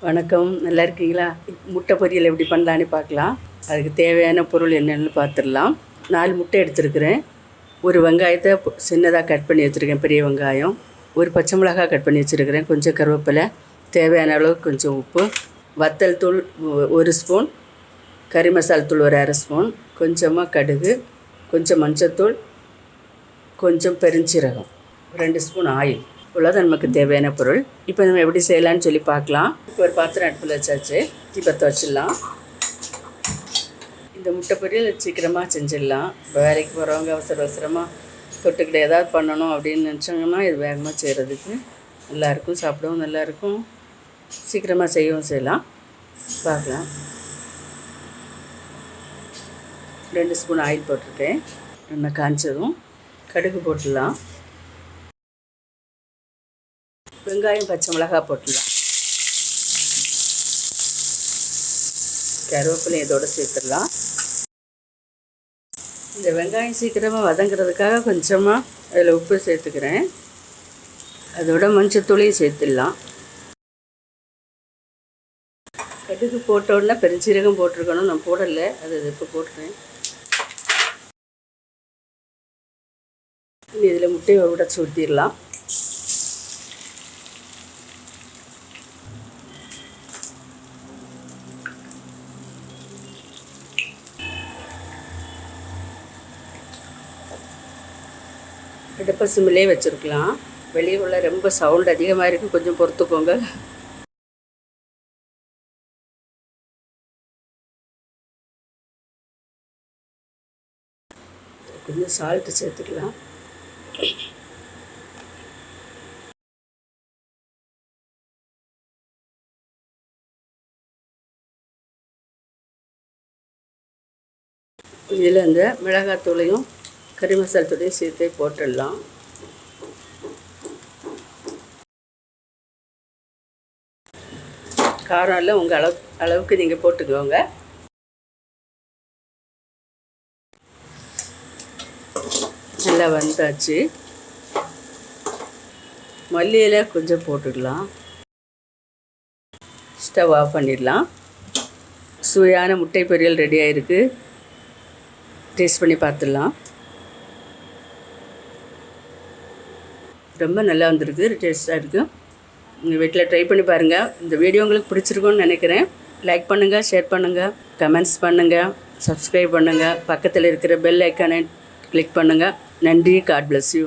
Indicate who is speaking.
Speaker 1: வணக்கம், நல்லா இருக்கீங்களா? முட்டை பொரியல் எப்படி பண்ணலான்னு பார்க்கலாம். அதுக்கு தேவையான பொருள் என்னென்னு பார்த்துடலாம். 4 முட்டை எடுத்துருக்கிறேன். ஒரு வெங்காயத்தை சின்னதாக கட் பண்ணி வச்சுருக்கேன், பெரிய வெங்காயம். ஒரு பச்சை மிளகாய் கட் பண்ணி வச்சுருக்கிறேன், கொஞ்சம் கருவேப்பிலை, தேவையான அளவுக்கு கொஞ்சம் உப்பு, வத்தல் தூள் 1 ஸ்பூன், கறி மசால் தூள் ஒரு 1/2 ஸ்பூன், கொஞ்சமாக கடுகு, கொஞ்சம் மஞ்சத்தூள், கொஞ்சம் பெருஞ்சீரகம், 2 ஸ்பூன் ஆயில். இவ்வளோதான் நமக்கு தேவையான பொருள். இப்போ நம்ம எப்படி செய்யலான்னு சொல்லி பார்க்கலாம். இப்போ ஒரு பாத்திரம் அடுப்பில் வச்சாச்சு, தீ பற்ற வச்சிடலாம். இந்த முட்டை பொரியல் சீக்கிரமாக செஞ்சிடலாம். இப்போ வேலைக்கு போகிறவங்க அவசரமாக தொட்டுக்கிட்ட ஏதாவது பண்ணணும் அப்படின்னு நினச்சாங்கன்னா இது வேகமாக செய்கிறதுக்கு நல்லாயிருக்கும், சாப்பிடவும் நல்லாயிருக்கும், சீக்கிரமாக செய்யவும் செய்யலாம். பார்க்கலாம். 2 ஸ்பூன் ஆயில் போட்டிருக்கேன். எண்ணெய் காய்ச்சதும் கடுகு போட்டுடலாம். வெங்காயம் பச்சை மிளகாய் போட்டுடலாம். கருவேப்பிலை இதோடு சேர்த்துடலாம். இந்த வெங்காயம் சீக்கிரமாக வதங்கிறதுக்காக கொஞ்சமாக அதில் உப்பு சேர்த்துக்கிறேன். அதோட மஞ்சத்தூளையும் சேர்த்துடலாம். கடுகு போட்ட உடனே பெருஞ்சீரகம் போட்டிருக்கணும், நான் போடலை, அது இப்போ போட்டுறேன். இதில் முட்டையை உடைச்சி ஊற்றிடலாம். அடுப்பை சிம்மிலே வச்சுருக்கலாம். வெளியே உள்ள ரொம்ப சவுண்ட் அதிகமாக இருக்குது, கொஞ்சம் பொறுத்துக்கோங்க. கொஞ்சம் சால்ட்டு சேர்த்துக்கலாம். இதில் இந்த மிளகாத்தூளையும் கறி மசால் தூளையும் சேர்த்து போட்டுடலாம். காரம் எல்லாம் உங்கள் அளவுக்கு நீங்கள் போட்டுக்கோங்க. நல்லா வந்தாச்சு. மல்லி இலை கொஞ்சம் போட்டுடலாம். ஸ்டவ் ஆஃப் பண்ணிடலாம். சுவையான முட்டை பொரியல் ரெடி ஆகிருக்கு. டேஸ்ட் பண்ணி பார்த்துடலாம். ரொம்ப நல்லா வந்திருக்கு, டேஸ்ட்டாக இருக்குது. உங்கள் வீட்டில் ட்ரை பண்ணி பாருங்கள். இந்த வீடியோ உங்களுக்கு பிடிச்சிருக்குன்னு நினைக்கிறேன். லைக் பண்ணுங்கள், ஷேர் பண்ணுங்கள், கமெண்ட்ஸ் பண்ணுங்கள், சப்ஸ்கிரைப் பண்ணுங்கள், பக்கத்தில் இருக்கிற பெல் ஐக்கானை கிளிக் பண்ணுங்கள். நன்றி. God bless you.